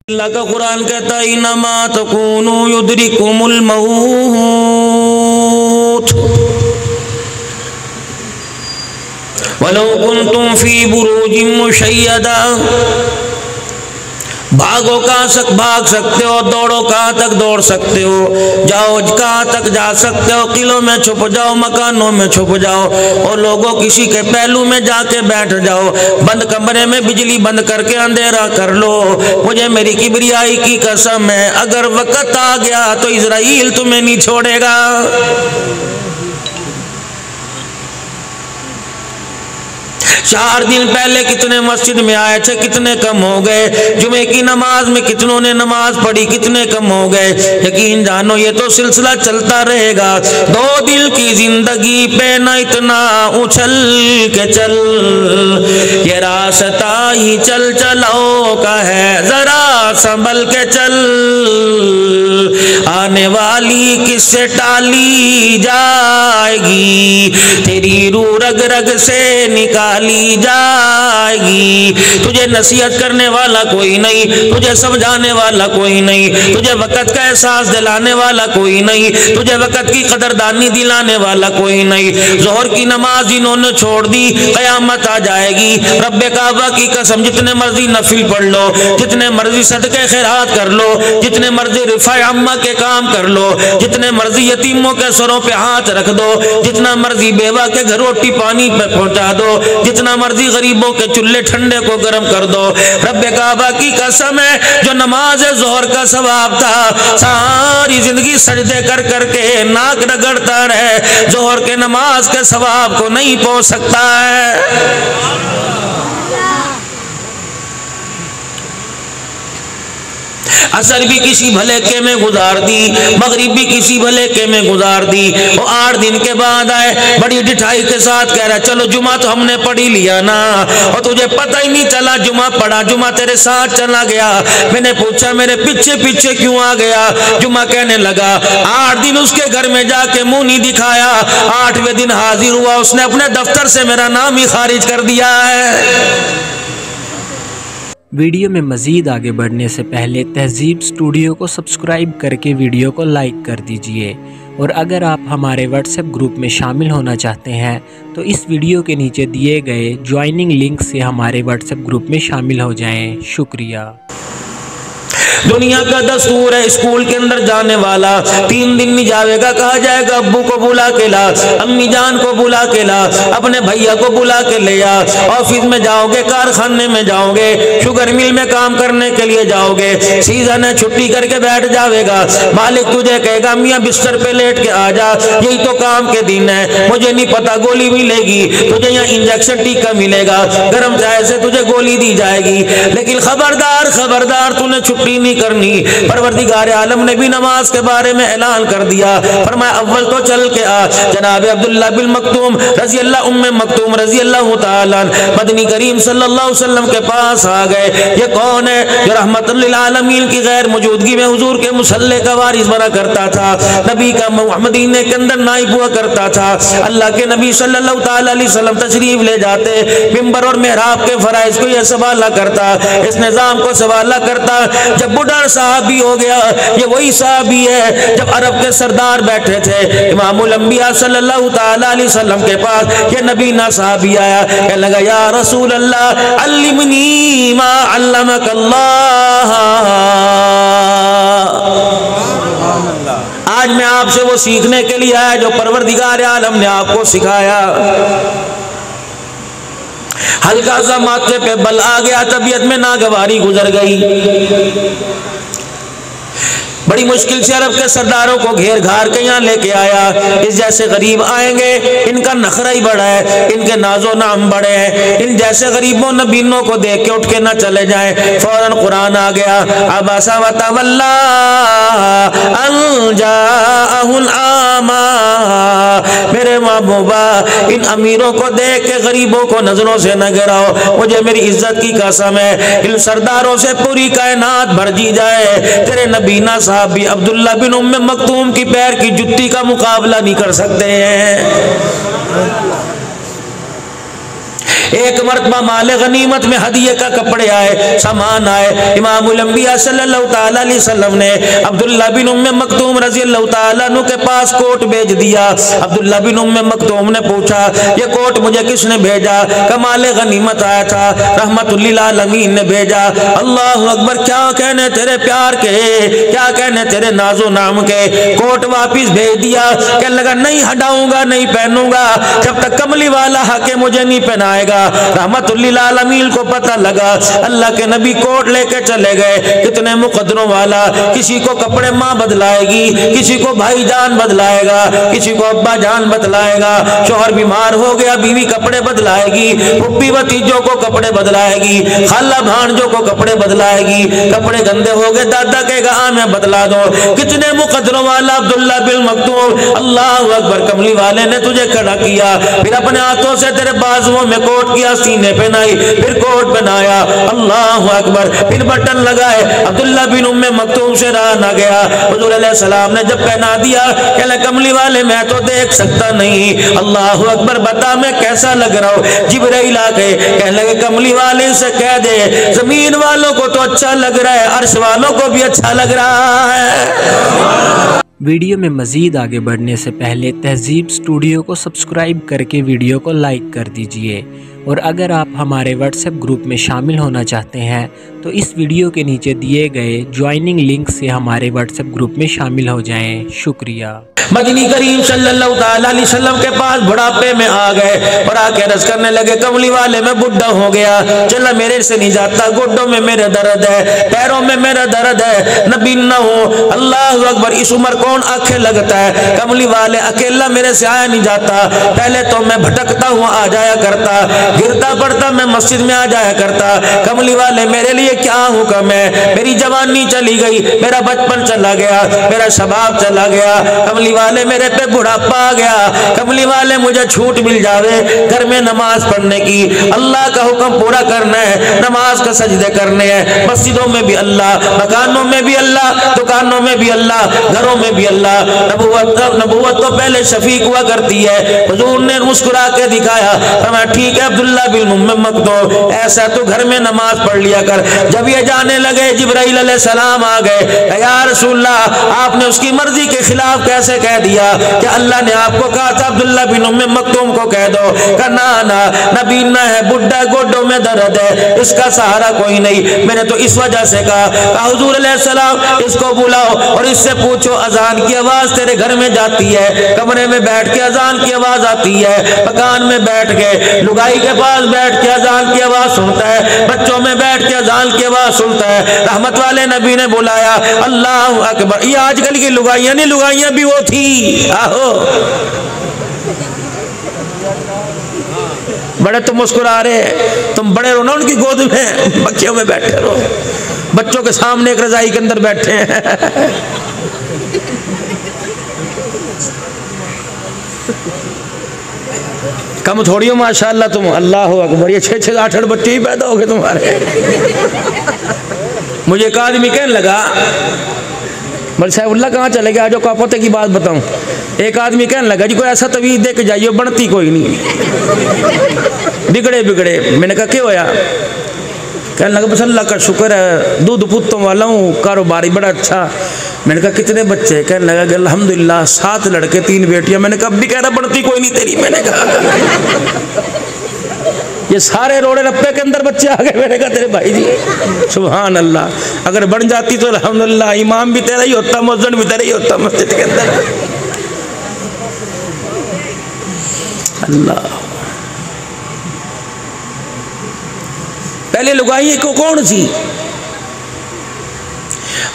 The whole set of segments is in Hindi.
अल्लाह का कुरान कहता है इन्नमा तकूनु युद्रिकुमुल मौत वलौ कुंतुम फी बुरूजिन मुशय्यदा। भागो भाग सकते हो, दौड़ो कहाँ तक दौड़ सकते हो, जाओ कहाँ तक जा सकते हो, किलों में छुप जाओ, मकानों में छुप जाओ और लोगों किसी के पहलू में जाके बैठ जाओ, बंद कमरे में बिजली बंद करके अंधेरा कर लो। मुझे मेरी किबरियाई की कसम है, अगर वक्त आ गया तो इजराइल तुम्हें नहीं छोड़ेगा। 4 दिन पहले कितने मस्जिद में आए थे, कितने कम हो गए। जुमे की नमाज में कितनों ने नमाज पढ़ी, कितने कम हो गए। यकीन जानो ये तो सिलसिला चलता रहेगा। 2 दिल की जिंदगी पे न इतना उछल के चल, ये रास्ता ही चल चलो का है, जरा संभल के चल। आने वाली किससे टाली जाएगी, तेरी रूह रग रग से निकाली जाएगी। तुझे नसीहत करने वाला कोई नहीं, तुझे समझाने वाला कोई नहीं, तुझे वक्त का एहसास दिलाने वाला कोई नहीं, तुझे वक्त की कदरदानी दिलाने वाला कोई नहीं। जोहर की नमाज जिन्होंने छोड़ दी, कयामत आ जाएगी। रब्बे काबा की कसम, जितने मर्जी नफिल पढ़ लो, जितने मर्जी सदके खैरात कर लो, जितने मर्जी रिफा अम्मा के काम कर लो, जितने मर्जी यतीमों के सरों पे हाथ रख दो, जितना मर्जी बेवा के घर रोटी पानी पे पहुंचा दो, जितना मर्जी गरीबों के चूल्हे ठंडे को गर्म कर दो। रब्बे काबा की कसम है, जो नमाज जोहर का सवाब था, सारी जिंदगी सजदे कर करके नाक रगड़ता रहे, जोहर के नमाज के सवाब को नहीं पहुंच सकता है। असर भी किसी भले के में गुजार दी, मगरिब भी किसी भले के में गुजार दी। वो 8 दिन के बाद आए, बड़ी ढिठाई के साथ कह रहा चलो जुमा तो हमने पढ़ ही लिया ना, और तुझे पता ही नहीं चला जुमा पढ़ा, जुमा तेरे साथ चला गया। मैंने पूछा मेरे पीछे पीछे क्यों आ गया? जुमा कहने लगा 8 दिन उसके घर में जाके मुंह नहीं दिखाया, 8वें दिन हाजिर हुआ, उसने अपने दफ्तर से मेरा नाम ही खारिज कर दिया है। वीडियो में मज़ीद आगे बढ़ने से पहले तहज़ीब स्टूडियो को सब्सक्राइब करके वीडियो को लाइक कर दीजिए, और अगर आप हमारे व्हाट्सएप ग्रुप में शामिल होना चाहते हैं तो इस वीडियो के नीचे दिए गए ज्वाइनिंग लिंक से हमारे व्हाट्सएप ग्रुप में शामिल हो जाएं। शुक्रिया। दुनिया का दस्तूर है, स्कूल के अंदर जाने वाला 3 दिन नहीं जाएगा, कहा जाएगा अब्बू को बुला के ला, अम्मी जान को बुला के ला, अपने भैया को बुला के ले आ। ऑफिस में जाओगे, कारखाने में जाओगे, शुगर मिल में काम करने के लिए जाओगे, सीजन है, छुट्टी करके बैठ जाएगा। मालिक तुझे कहेगा मियाँ बिस्तर पे लेट के आ जा, यही तो काम के दिन है। मुझे नहीं पता गोली मिलेगी तुझे, यहाँ इंजेक्शन टीका मिलेगा, गर्म चाय से तुझे गोली दी जाएगी, लेकिन खबरदार खबरदार तूने छुट्टी नहीं करनी। परवरदिगार आलम ने भी नमाज के बारे में ऐलान कर दिया, फरमाया अव्वल तो चल के आ। जनाब अब्दुल्लाह बिन मक्तूम रजी अल्लाह, उम्मे मक्तूम रजी अल्लाह तआला मदनी करीम सल्लल्लाहु अलैहि वसल्लम के पास आ गए। ये कौन है जो रहमतुल लिल आलमीन की गैर मौजूदगी में हुजूर के मुसल्ले का वारिस बना करता था, नबी का मदीने के अंदर नाइब हुआ करता था। अल्लाह के नबी सल्लल्लाहु तआला अलैहि वसल्लम तशरीफ ले जाते, मिंबर और मेहराब के फराइज को यह सवाला करता, इस निजाम को सवाला करता। जब बुढ़ा साहबी हो गया, ये वही साहबी है जब अरब के सरदार बैठे थे इमामुल अंबिया सल्लल्लाहु तआला अलैहि वसल्लम के पास, ये नबी ना साहबी आया, कहने लगा या रसूल अल्लाह अल्लिमनी मा अल्लमकल्लाह, आज मैं आपसे वो सीखने के लिए आया जो परवरदिगार आलम ने आपको सिखाया। हल्का सा माथे पे बल आ गया, तबीयत में नागवारी गुजर गई। बड़ी मुश्किल से अरब के सरदारों को घेर घार के यहाँ लेके आया। इस जैसे गरीब आएंगे, इनका नखरा ही बड़ा है, इनके नाजो नाम बड़े हैं, इन जैसे गरीबों नबीनों को देख के उठ के ना चले जाएं। फौरन कुरान आ गया, अबसा व तवल्ला अन जाअहुल आमा। मेरे महबूबा, इन अमीरों को देख के गरीबों को नजरों से न गिराओ, मुझे मेरी इज्जत की कसम है, इन सरदारों से पूरी कायनात भर जी जाए, तेरे नबीना साहबी अब्दुल्ला बिन उम्मे मक्तूम की पैर की जुत्ती का मुकाबला नहीं कर सकते हैं। एक मरतबा माले गनीमत में हदिये का कपड़े आए, सामान आए। इमामुल अंबिया सल्लल्लाहु तआला अलैहि वसल्लम ने अब्दुल्ला बिन उम्मे मक्तूम रज़ियल्लाहु तआला अन्हु के पास कोट भेज दिया। अब्दुल्ला बिन उम्मे मक्तूम ने पूछा, ये कोट मुझे किसने भेजा? कमाले गनीमत आया था, रहमतुल लिल आलमीन ने भेजा। अल्लाहु अकबर, क्या कहने तेरे प्यार के, क्या कहने तेरे नाजो नाम के। कोट वापिस भेज दिया। कहने लगा, नहीं हटाऊंगा, नहीं पहनूंगा जब तक कमली वाला हके मुझे नहीं पहनाएगा। रहमतुल लिल आलमीन को पता लगा, अल्लाह के नबी कोट लेके चले गए। कितने मुकद्दरों वाला, किसी को कपड़े माँ बदलाएगी, किसी को भाईजान बदलाएगा, किसी को अब्बा जान बदलाएगा। शोहर बीमार हो गया, बीवी कपड़े बदलाएगी, पुप्पी भतीजों को कपड़े बदलाएगी, खाला भांजों को कपड़े बदलाएगी। कपड़े गंदे हो गए, दादा कहेगा हाँ मैं बदला दो। कितने मुकद्दरों वाला अब्दुल्ला बिन मक्तूम, अल्लाह अकबर, कमली वाले ने तुझे खड़ा किया, फिर अपने हाथों से तेरे बाजुओं में कोट किया, सीने पहनाई, फिर कोट बनाया। अल्लाह अकबर, फिर बटन लगाए। अब्दुल्ला बिन उम्मे मक्तूम से रहा ना गया। हुजूर अलैहि सलाम ने जब पहना दिया, कहले कमली वाले मैं तो देख सकता नहीं। अल्लाह अकबर, बता मैं कैसा लग रहा हूँ। जिब्राइल आके कहने लगे, कमली वाले से कह दे जमीन वालों को तो अच्छा लग रहा है, अर्श वालों को भी अच्छा लग रहा है। वीडियो में मज़ीद आगे बढ़ने से पहले तहज़ीब स्टूडियो को सब्सक्राइब करके वीडियो को लाइक कर दीजिए, और अगर आप हमारे व्हाट्सएप ग्रुप में शामिल होना चाहते हैं तो इस वीडियो के नीचे दिए गए ज्वाइनिंग लिंक से हमारे व्हाट्सएप ग्रुप में शामिल हो जाएं। शुक्रिया। मदनी करीम सल्लल्लाहु तआला अलैहि वसल्लम के पास बुढ़ापे में आ गए और आके अर्ज करने लगे, कमली वाले मैं बुढ़ा हो गया, चला मेरे से नहीं जाता, गोड्डों में मेरे दर्द है, पैरों में मेरा दर्द है, नबी न हो। अल्लाह अकबर, इस उम्र कौन आंखें लगता है। कमली वाले, अकेला मेरे से आया नहीं जाता, पहले तो मैं भटकता हुआ आ जाया करता, गिरता पड़ता मैं मस्जिद में आ जाया करता। कमली वाले मेरे लिए क्या हुक्म है। मेरी जवानी चली गई, मेरा बचपन चला गया, मेरा शबाब चला गया, कमली वाले मेरे पे बुढ़ापा आ गया। कमली वाले मुझे छूट मिल जावे घर में नमाज पढ़ने की, अल्लाह का हुक्म पूरा करना है, नमाज का सजदे करने हैं, मस्जिदों में भी अल्लाह, मकानों में भी अल्लाह, दुकानों में भी अल्लाह, घरों में भी अल्लाह। नबूवत तो पहले शफीक हुआ करती है। हुजूर ने मुस्कुरा के दिखाया, फरमाया ठीक है अब्दुल्ला बिन उम्मे मक्तूम, ऐसा तो घर में नमाज पढ़ लिया कर। जब ये जाने लगे, जिब्राइल अलैहिस्सलाम आ गए, या रसूलल्लाह आपने उसकी मर्जी के खिलाफ कैसे कह दिया कि अल्लाह ने आपको कहा था अब्दुल्ला बिन उम्मे मक्तूम को कह दो। कहा ना, नबी ना है, बुढ़ा गोड्डों में दर्द है, इसका सहारा कोई नहीं, मैंने तो इस वजह से कहा। हुजूर अलैहिस्सलाम इसको बुलाओ और इससे पूछो अजान की आवाज तेरे घर में जाती है, कमरे में बैठ के अजान की आवाज आती है, मकान में बैठ के लुगाई के पास बैठ के अजान की आवाज सुनता है, बच्चों में बैठ के अजान की आवाज सुनता है। रहमत वाले नबी ने बुलाया, अल्लाह अकबर। ये आजकल की लुगाइयां नहीं, लुगाइयां भी वो थी। आहो, बड़े तुम मुस्कुरा रहे, तुम बड़े रहो ना उनकी गोद में, बच्चियों में बैठे रहो, बच्चों के सामने एक रजाई के अंदर बैठे हैं। कम थोड़ी हो माशाल्लाह तुम, अल्लाह अकबर, ये 6-6 8-8 बच्चे ही पैदा हो गए तुम्हारे। मुझे एक आदमी कहने लगा, बोले साहबुल्लाह कहाँ चले गए, आज को पोते की बात बताऊं। एक आदमी कहने लगा जी कोई ऐसा तवीज़ दे के जाइए, बनती कोई नहीं, बिगड़े बिगड़े। मैंने कहा क्या होया? कहने लगा बस अल्लाह का शुक्र है, दूध पुत्तों वाला हूँ, कारोबारी बड़ा अच्छा। मैंने कहा कितने बच्चे? कहने लगा कि अल्हम्दुलिल्लाह 7 लड़के 3 बेटियां। मैंने कहा अब भी कह रहा बनती कोई नहीं तेरी। मैंने कहा ये सारे रोड़े रप्पे के अंदर बच्चे आ गए। मैंने कहा तेरे भाई जी सुभान अल्लाह, अगर बन जाती तो अल्हम्दुलिल्लाह, इमाम भी तेरा ही होता, मुअज्जिन भी तेरा ही होता मस्जिद के अंदर। अल्लाह, पहले लुगाई को कौन सी?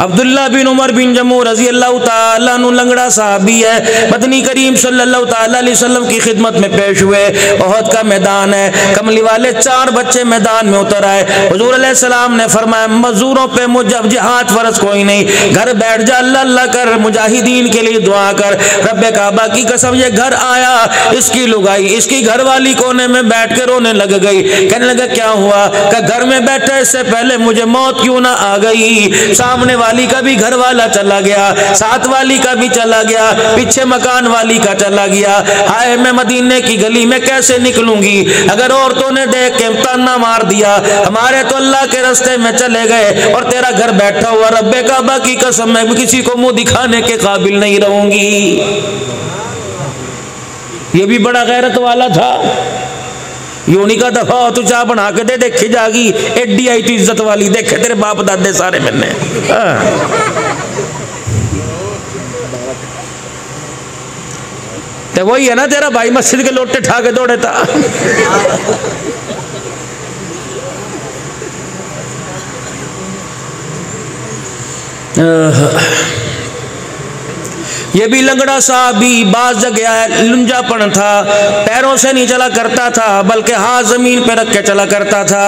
अब्दुल्ला बिन उमर बिन जमू रजी अल्लाह ताला अन्हु लंगड़ा साहबी है, मदनी करीम सल्लल्लाहु ताला अलैहि वसल्लम की खिदमत में पेश हुए। ओहद का मैदान है, कमली वाले 4 बच्चे मैदान में उतर आए। हुजूर अलैहि सलाम ने फरमाया मजदूरों पे मुझ अब जिहाद फर्ज कोई नहीं, घर बैठ जा, अल्लाह अल्लाह कर, मुजाहिदीन के लिए दुआ कर। रब्बे काबा की कसम ये घर आया, इसकी लुगाई, इसकी घर वाली कोने में बैठ कर रोने लग गई। कहने लगा क्या हुआ? कि घर में बैठे इससे पहले मुझे मौत क्यों ना आ गई। सामने वाली का भी घर वाला चला गया, साथ वाली का भी चला गया, पीछे मकान वाली का चला गया। हाय मैं मदीने की गली में कैसे निकलूंगी? अगर औरतों ने देख के ताना मार दिया, हमारे तो अल्लाह के रास्ते में चले गए और तेरा घर बैठा हुआ, रब्बे काबा की कसम मैं किसी को मुंह दिखाने के काबिल नहीं रहूंगी। ये भी बड़ा गैरत वाला था। योनी का दफा तू चाह बना के दे, देखी जागी एडी आई थी इज्जत वाली, देखे तेरे बाप दादे सारे मैंने। तो वही है ना तेरा भाई मस्जिद के लोटे ठा के दौड़े था। ये भी लंगड़ा सा भी बाज जगह लुंजापन था, पैरों से नहीं चला करता था बल्कि हाथ जमीन पे रख के चला करता था।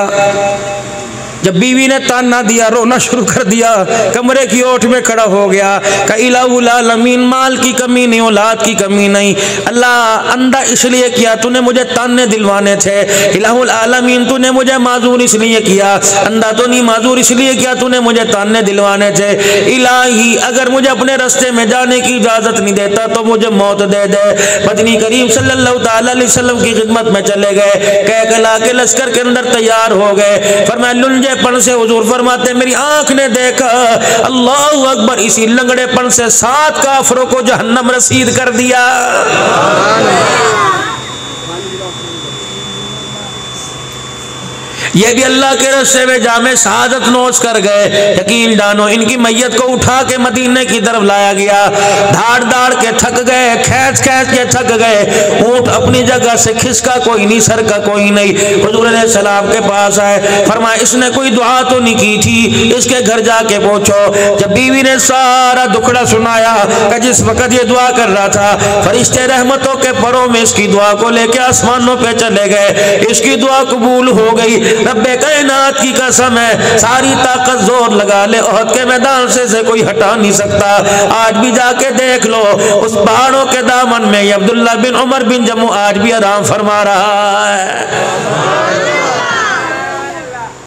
जब बीवी ने ताना दिया, रोना शुरू कर दिया, कमरे की ओट में खड़ा हो गया। का इलाहुल आलमीन, माल की कमी नहीं, औलाद की कमी नहीं, अल्लाह अंधा इसलिए किया तूने मुझे ताने दिलवाने थे। इलाहुल आलमीन तूने मुझे माजूर इसलिए किया, अंधा तो नहीं, माजूर इसलिए किया तूने मुझे ताने दिलवाने थे। इलाही अगर मुझे अपने रास्ते में जाने की इजाजत नहीं देता तो मुझे मौत दे दे। मदनी करीम सल्लल्लाहु अलैहि वसल्लम की खिदमत में चले गए, कह कला के लश्कर के अंदर तैयार हो गए। फरमाया लुंजेपन से हुजूर फरमाते मेरी आंख ने देखा, अल्लाहु अकबर, इसी लंगड़ेपन से 7 काफिरों को जहन्नम रसीद कर दिया। ये भी अल्लाह के रास्ते में जामे शहादत नोश कर गए। यकीन जानो इनकी मैयत को उठा के मदीने की तरफ लाया गया। धाड़ धाड़ के थक गए, खैच खैच के थक गए। ऊंट अपनी जगह से खिसका कोई नहीं, सर का कोई नहीं। हुजूर अलैहि सलाम के पास आए, फरमाया इसने कोई दुआ तो नहीं की थी, इसके घर जाके पूछो। जब बीवी ने सारा दुखड़ा सुनाया कि जिस वक्त ये दुआ कर रहा था, फरिश्ते रहमतों के परों में इसकी दुआ को लेके आसमानों पे चले गए। इसकी दुआ कबूल हो गई। रब्बे कायनात की कसम है, सारी ताकत जोर लगा ले, ओहद के मैदान से कोई हटा नहीं सकता। आज भी जाके देख लो, उस पहाड़ों के दामन में अब्दुल्ला बिन उमर बिन जमू आज भी आराम फरमा रहा है।